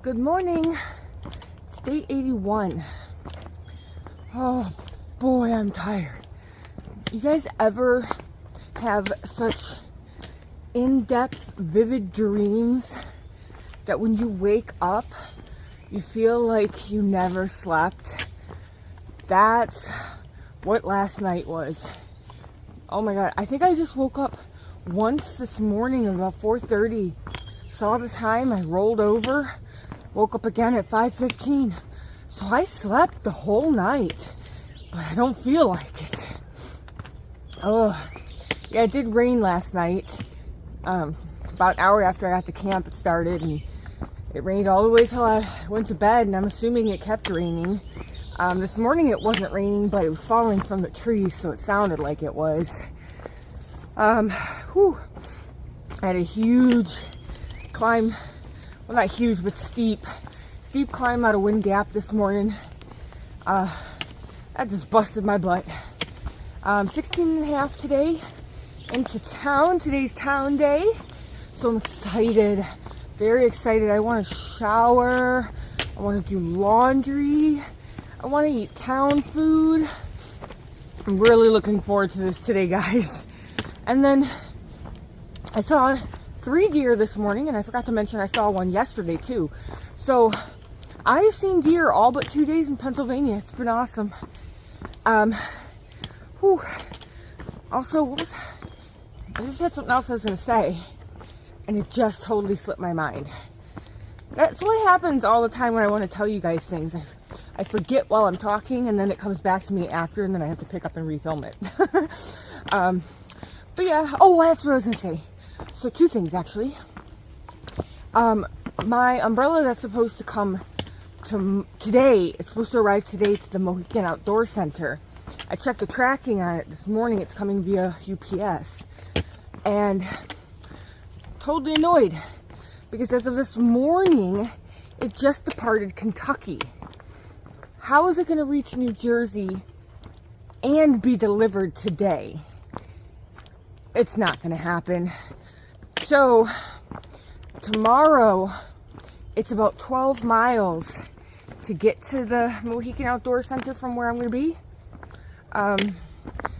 Good morning. It's day 81. Oh boy, I'm tired. You guys ever have such in-depth, vivid dreams that when you wake up, you feel like you never slept? That's what last night was. Oh my God, I think I just woke up once this morning about 4:30. Saw the time, I rolled over, woke up again at 5:15. So I slept the whole night, but I don't feel like it. Oh, yeah, it did rain last night. About an hour after I got to camp, it started, and it rained all the way till I went to bed, and I'm assuming it kept raining. This morning it wasn't raining, but it was falling from the trees, so it sounded like it was. I had a huge climb, well, not huge, but steep climb out of Wind Gap this morning. That just busted my butt. 16 and a half today into town. Today's town day, so I'm excited, very excited. I want to shower, I want to do laundry, I want to eat town food. I'm really looking forward to this today, guys. And then I saw 3 deer this morning, and I forgot to mention I saw one yesterday too. So I've seen deer all but 2 days in Pennsylvania. It's been awesome. Also, I just had something else I was going to say, and it just totally slipped my mind. That's what happens all the time when I want to tell you guys things. I forget while I'm talking, and then it comes back to me after, and then I have to pick up and refilm it. But yeah, that's what I was going to say. So 2 things, actually. My umbrella that's supposed to come today, it's supposed to arrive today to the Mohican Outdoor Center. I checked the tracking on it this morning. It's coming via UPS. And totally annoyed, because as of this morning, it just departed Kentucky. How is it going to reach New Jersey and be delivered today? It's not going to happen. So tomorrow, it's about 12 miles to get to the Mohican Outdoor Center from where I'm going to be.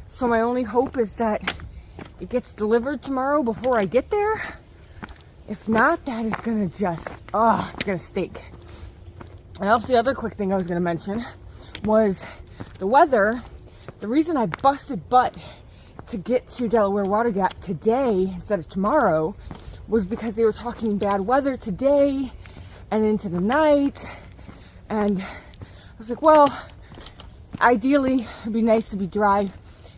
So my only hope is that it gets delivered tomorrow before I get there. If not, that is going to just, it's going to stink. And also the other quick thing I was going to mention was the weather. The reason I busted butt to get to Delaware Water Gap today instead of tomorrow was because they were talking bad weather today and into the night. And I was like, well, ideally it'd be nice to be dry,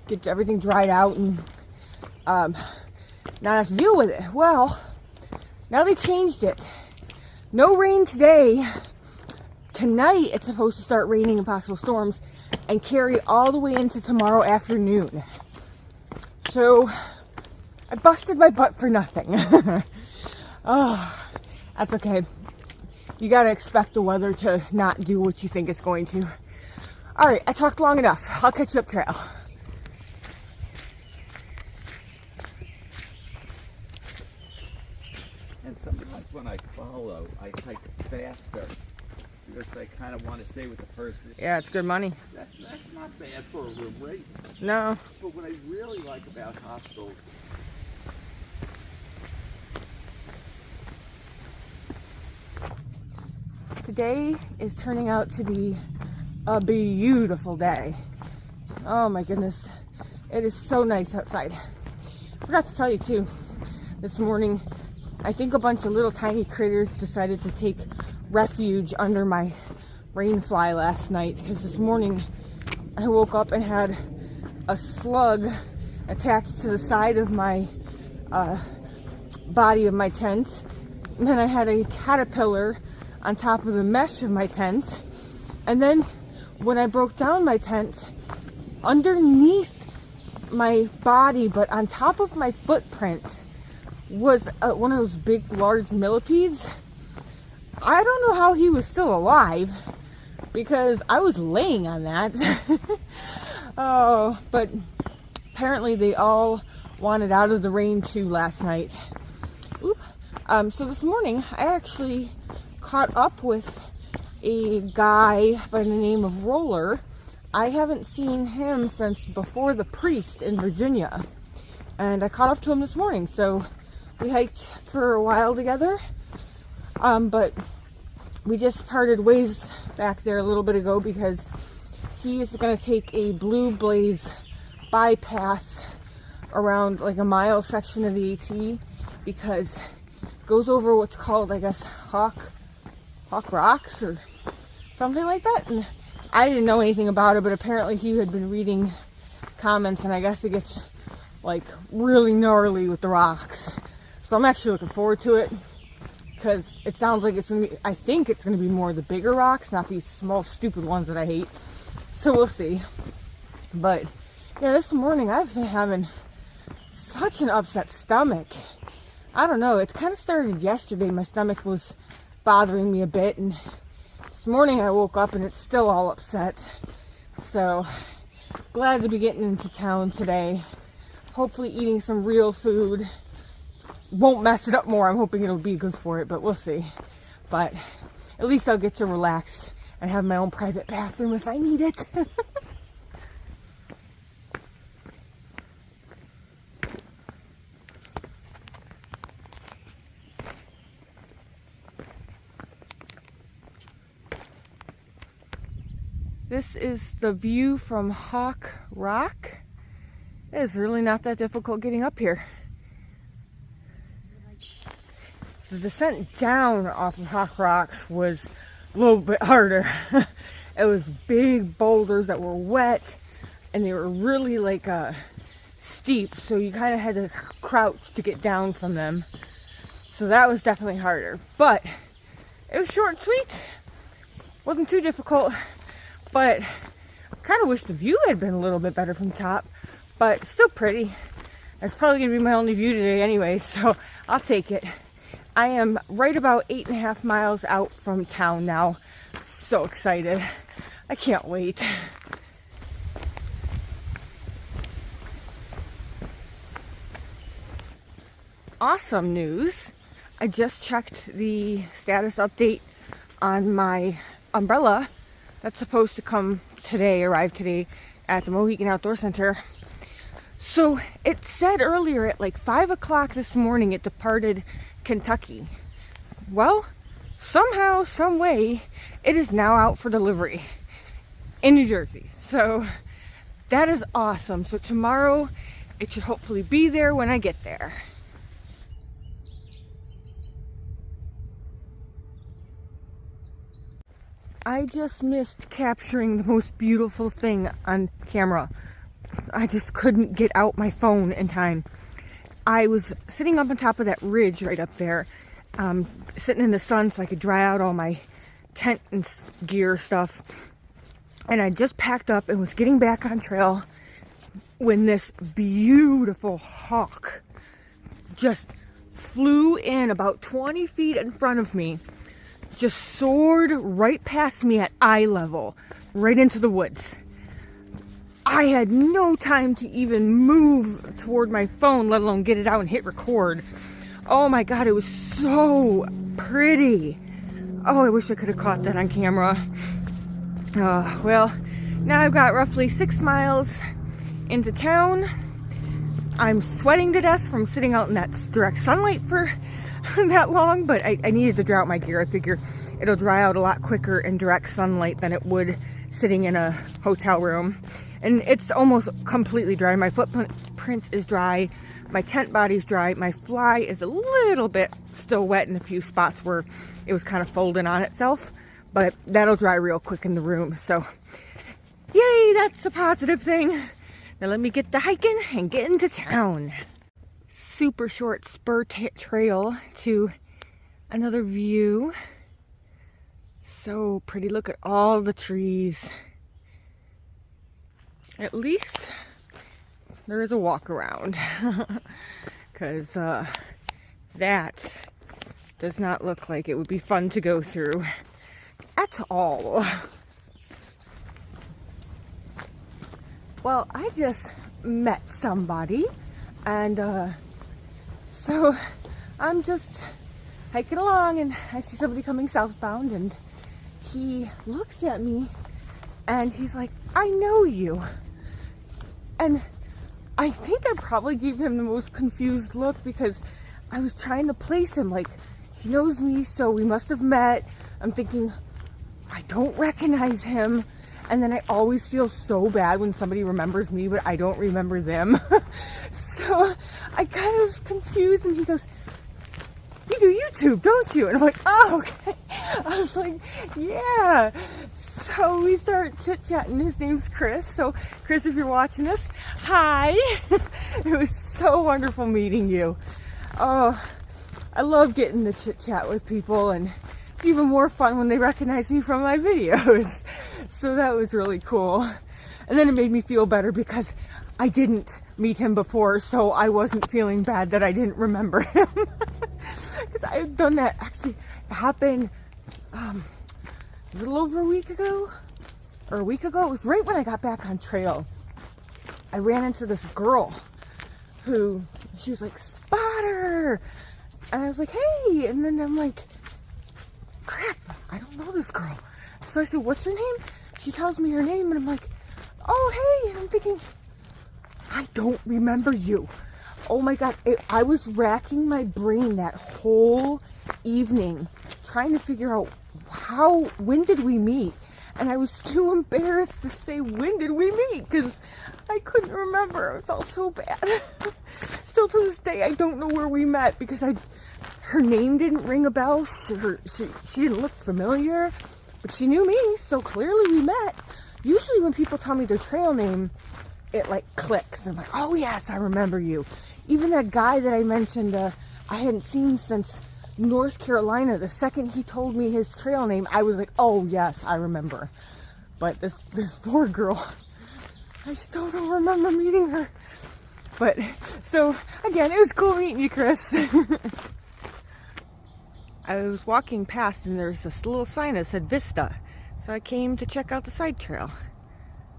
get everything dried out, and not have to deal with it. Well, now they changed it. No rain today. Tonight it's supposed to start raining and possible storms and carry all the way into tomorrow afternoon. So I busted my butt for nothing. Oh, that's okay. You gotta expect the weather to not do what you think it's going to. Alright, I talked long enough. I'll catch you up trail. And sometimes when I follow, I hike faster because I kind of want to stay with the person. Yeah, it's good money. That's not bad for a room rate. No. But what I really like about hostels, today is turning out to be a beautiful day. Oh my goodness. It is so nice outside. Forgot to tell you too, this morning, I think a bunch of little tiny critters decided to take refuge under my rain fly last night, because this morning I woke up and had a slug attached to the side of my body of my tent, and then I had a caterpillar on top of the mesh of my tent, and then when I broke down my tent, underneath my body but on top of my footprint was one of those big large millipedes. I don't know how he was still alive, because I was laying on that. Oh, but apparently they all wanted out of the rain too last night. Oop. So this morning I actually caught up with a guy by the name of Roller. I haven't seen him since before the priest in Virginia. And I caught up to him this morning. So we hiked for a while together. But we just parted ways back there a little bit ago because he is going to take a Blue Blaze bypass around like a mile section of the AT because it goes over what's called, I guess, Hawk Rocks or something like that. And I didn't know anything about it, but apparently he had been reading comments, and I guess it gets like really gnarly with the rocks. So I'm actually looking forward to it because it sounds like it's gonna be, I think it's gonna be more of the bigger rocks, not these small stupid ones that I hate. So we'll see. But yeah, this morning I've been having such an upset stomach. I don't know, it kind of started yesterday. My stomach was bothering me a bit, and this morning I woke up and it's still all upset. So glad to be getting into town today. Hopefully eating some real food won't mess it up more. I'm hoping it'll be good for it, but we'll see. But at least I'll get to relax and have my own private bathroom if I need it. This is the view from Hawk Rock. It is really not that difficult getting up here. The descent down off of Hawk Rocks was a little bit harder. It was big boulders that were wet, and they were really like steep, so you kind of had to crouch to get down from them. So that was definitely harder, but it was short and sweet. Wasn't too difficult. But I kind of wish the view had been a little bit better from the top, but still pretty. It's probably going to be my only view today anyway, so I'll take it. I am right about 8.5 miles out from town now. So excited. I can't wait. Awesome news. I just checked the status update on my umbrella. That's supposed to come today, arrive today at the Mohican Outdoor Center. So it said earlier at like 5 o'clock this morning it departed Kentucky. Well, somehow, some way, it is now out for delivery in New Jersey. So that is awesome. So tomorrow it should hopefully be there when I get there. I just missed capturing the most beautiful thing on camera. I just couldn't get out my phone in time. I was sitting up on top of that ridge right up there, sitting in the sun so I could dry out all my tent and gear stuff. And I just packed up and was getting back on trail when this beautiful hawk just flew in about 20 feet in front of me. Just soared right past me at eye level, right into the woods. I had no time to even move toward my phone, let alone get it out and hit record. Oh my God, it was so pretty. Oh, I wish I could have caught that on camera. Well, now I've got roughly 6 miles into town. I'm sweating to death from sitting out in that direct sunlight for that long, but I needed to dry out my gear. I figure it'll dry out a lot quicker in direct sunlight than it would sitting in a hotel room. And it's almost completely dry. My footprint is dry. My tent body's dry. My fly is a little bit still wet in a few spots where it was kind of folding on itself, but that'll dry real quick in the room. So yay, that's a positive thing. Now let me get to hiking and get into town. Super short spur trail to another view. So pretty. Look at all the trees. At least there is a walk around, because that does not look like it would be fun to go through at all. Well, I just met somebody, and so I'm just hiking along and I see somebody coming southbound, and he looks at me and he's like, I know you. And I think I probably gave him the most confused look because I was trying to place him like, he knows me, so we must have met. I'm thinking, I don't recognize him. And then I always feel so bad when somebody remembers me, but I don't remember them. So I kind of was confused, and he goes, you do YouTube, don't you? And I'm like, oh, okay. I was like, yeah. So we start chit-chatting. His name's Chris. So Chris, if you're watching this, hi. It was so wonderful meeting you. Oh, I love getting to chit-chat with people, and it's even more fun when they recognize me from my videos. So that was really cool. And then it made me feel better because I didn't meet him before, so I wasn't feeling bad that I didn't remember him. Because I had done that, actually, it happened a little over a week ago. Or a week ago. It was right when I got back on trail. I ran into this girl who, she was like, Spotter! And I was like, hey! And then I'm like, crap, I don't know this girl. So I said, what's her name? She tells me her name, and I'm like, oh, hey! And I'm thinking, I don't remember you. Oh my God, I was racking my brain that whole evening trying to figure out when did we meet? And I was too embarrassed to say, when did we meet? Because I couldn't remember. I felt so bad. Still to this day, I don't know where we met because her name didn't ring a bell. She didn't look familiar, but she knew me, so clearly we met. Usually when people tell me their trail name, it like clicks. I'm like, oh yes, I remember you. Even that guy that I mentioned, I hadn't seen since North Carolina. The second he told me his trail name, I was like, oh yes, I remember. But this poor girl, I still don't remember meeting her. But, so, again, it was cool meeting you, Chris. I was walking past and there's this little sign that said Vista. So I came to check out the side trail.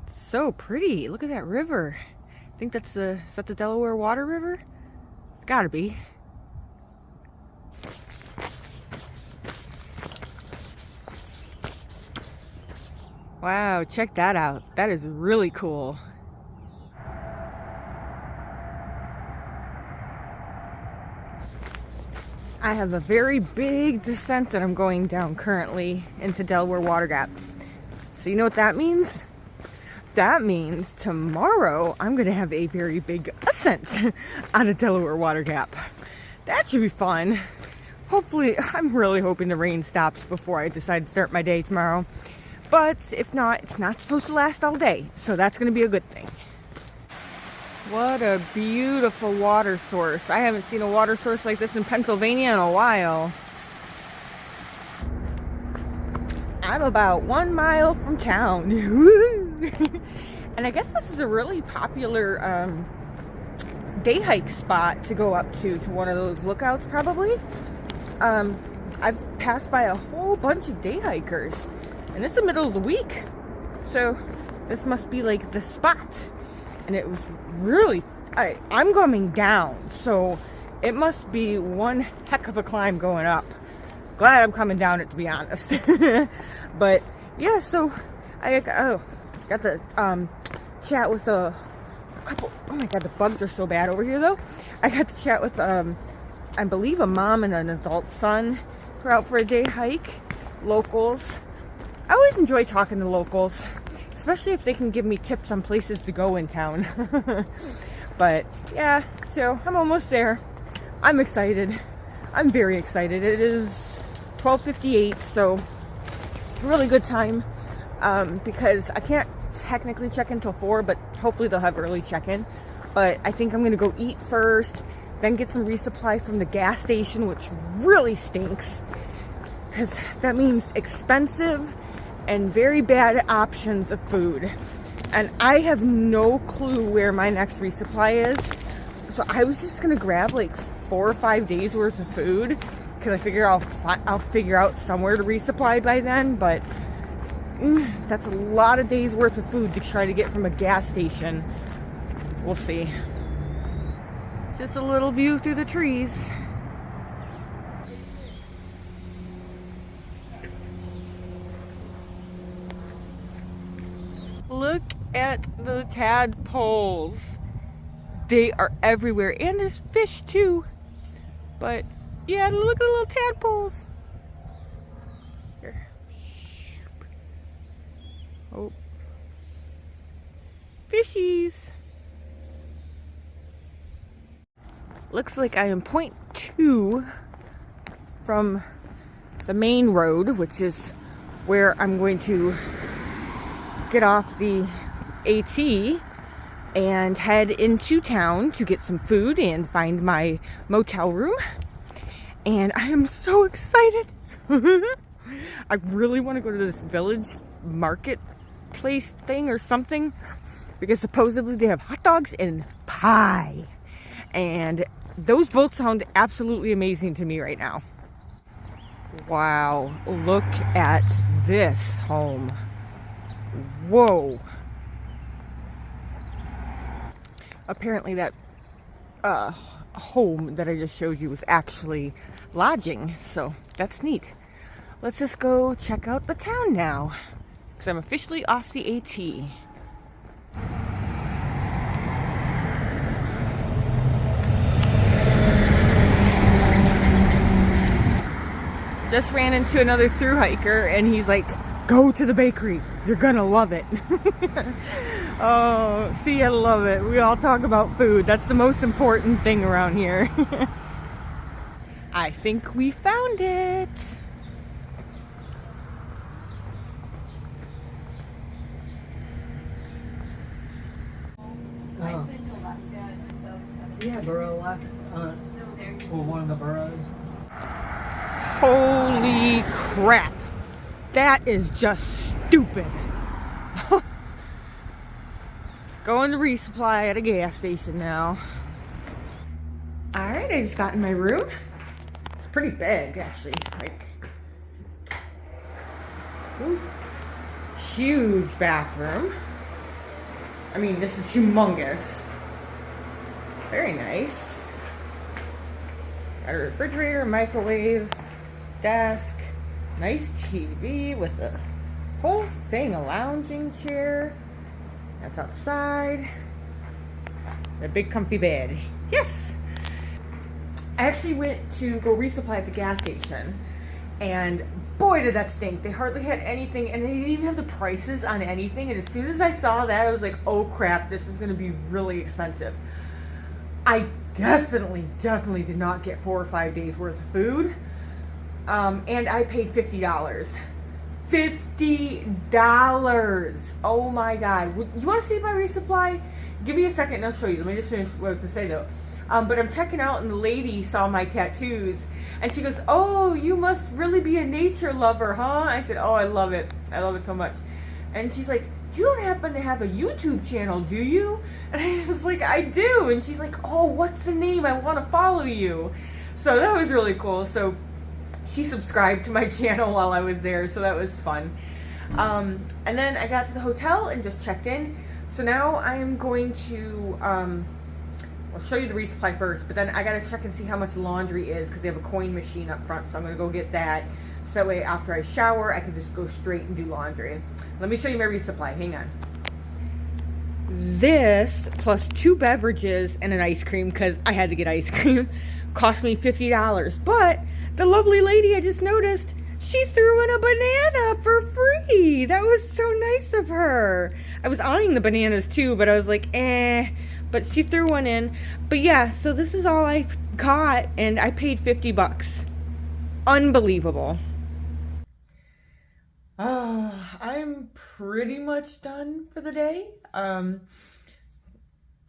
It's so pretty. Look at that river. I think is that the Delaware Water River? It's gotta be. Wow, check that out. That is really cool. I have a very big descent that I'm going down currently into Delaware Water Gap. So you know what that means? That means tomorrow I'm going to have a very big ascent out of Delaware Water Gap. That should be fun. Hopefully, I'm really hoping the rain stops before I decide to start my day tomorrow. But if not, it's not supposed to last all day. So that's going to be a good thing. What a beautiful water source. I haven't seen a water source like this in Pennsylvania in a while. I'm about 1 mile from town. And I guess this is a really popular day hike spot to go up to one of those lookouts probably. I've passed by a whole bunch of day hikers. And it's the middle of the week. So this must be like the spot. And it was really, I'm coming down, so it must be one heck of a climb going up. Glad I'm coming down it, to be honest. But yeah, so I got to chat with a couple. Oh my God, the bugs are so bad over here though. I got to chat with I believe a mom and an adult son who are out for a day hike. Locals. I always enjoy talking to locals, especially if they can give me tips on places to go in town. But yeah, so I'm almost there. I'm excited. I'm very excited. It is 12:58, so it's a really good time because I can't technically check in till 4, but hopefully they'll have early check-in. But I think I'm gonna go eat first, then get some resupply from the gas station, which really stinks because that means expensive and very bad options of food. And I have no clue where my next resupply is. So I was just gonna grab like 4 or 5 days worth of food because I figure I'll figure out somewhere to resupply by then. But that's a lot of days worth of food to try to get from a gas station. We'll see. Just a little view through the trees. at the tadpoles. They are everywhere, and there's fish too. But yeah, look at the little tadpoles. Here. Oh. Fishies. Looks like I am 0.2 from the main road, which is where I'm going to get off the AT and head into town to get some food and find my motel room. And I am so excited. I really want to go to this village marketplace thing or something, because supposedly they have hot dogs and pie. And those both sound absolutely amazing to me right now. Wow, look at this home. Whoa. Apparently that home that I just showed you was actually lodging, so that's neat. Let's just go check out the town now, because I'm officially off the AT. Just ran into another through hiker, and he's like, go to the bakery. You're gonna love it. Oh, see, I love it. We all talk about food. That's the most important thing around here. I think we found it. Yeah, borough last, or one of the boroughs. Holy crap. That is just stupid. Going to Resupply at a gas station now. Alright, I just got in my room. It's pretty big, actually. Like, ooh, huge bathroom. I mean, this is humongous. Very nice. Got a refrigerator, microwave, desk, nice TV with the whole thing, a lounging chair. That's outside. A big comfy bed. Yes! I actually went to go resupply at the gas station, and boy did that stink. They hardly had anything, and they didn't even have the prices on anything, and as soon as I saw that, I was like, oh crap, this is gonna be really expensive. I definitely did not get 4 or 5 days worth of food, and I paid $50. $50! Oh my god. You want to see my resupply? Give me a second and I'll show you. Let me just finish what I was going to say though. But I'm checking out, and the lady saw my tattoos, and she goes, oh, you must really be a nature lover, huh? I said, oh, I love it. I love it so much. And she's like, you don't happen to have a YouTube channel, do you? And I was like, I do. And she's like, oh, what's the name? I want to follow you. So that was really cool. So she subscribed to my channel while I was there, so that was fun. And then I got to the hotel and just checked in. So now I am going to, I'll show you the resupply first, but then I gotta check and see how much laundry is, because they have a coin machine up front, so I'm gonna go get that. So that way after I shower, I can just go straight and do laundry. Let me show you my resupply, hang on. This, plus 2 beverages and an ice cream, because I had to get ice cream, cost me $50. But the lovely lady I just noticed, she threw in a banana for free. That was so nice of her. I was eyeing the bananas too, but I was like, eh. But she threw one in. But yeah, so this is all I got, and I paid $50. Unbelievable. I'm pretty much done for the day. I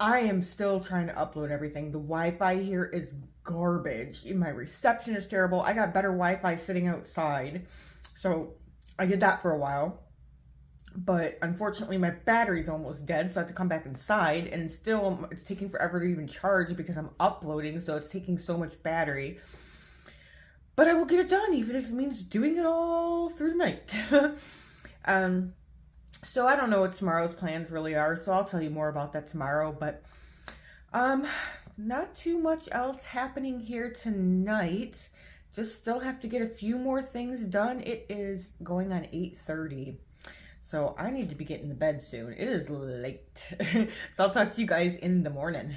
am still trying to upload everything. The Wi-Fi here is garbage. My reception is terrible. I got better Wi-Fi sitting outside, so I did that for a while. But unfortunately, my battery's almost dead, so I have to come back inside, and still it's taking forever to even charge because I'm uploading, so it's taking so much battery. But I will get it done, even if it means doing it all through the night. So I don't know what tomorrow's plans really are, so I'll tell you more about that tomorrow. But not too much else happening here tonight. Just still have to get a few more things done. It is going on 8:30. So I need to be getting to bed soon. It is late. So I'll talk to you guys in the morning.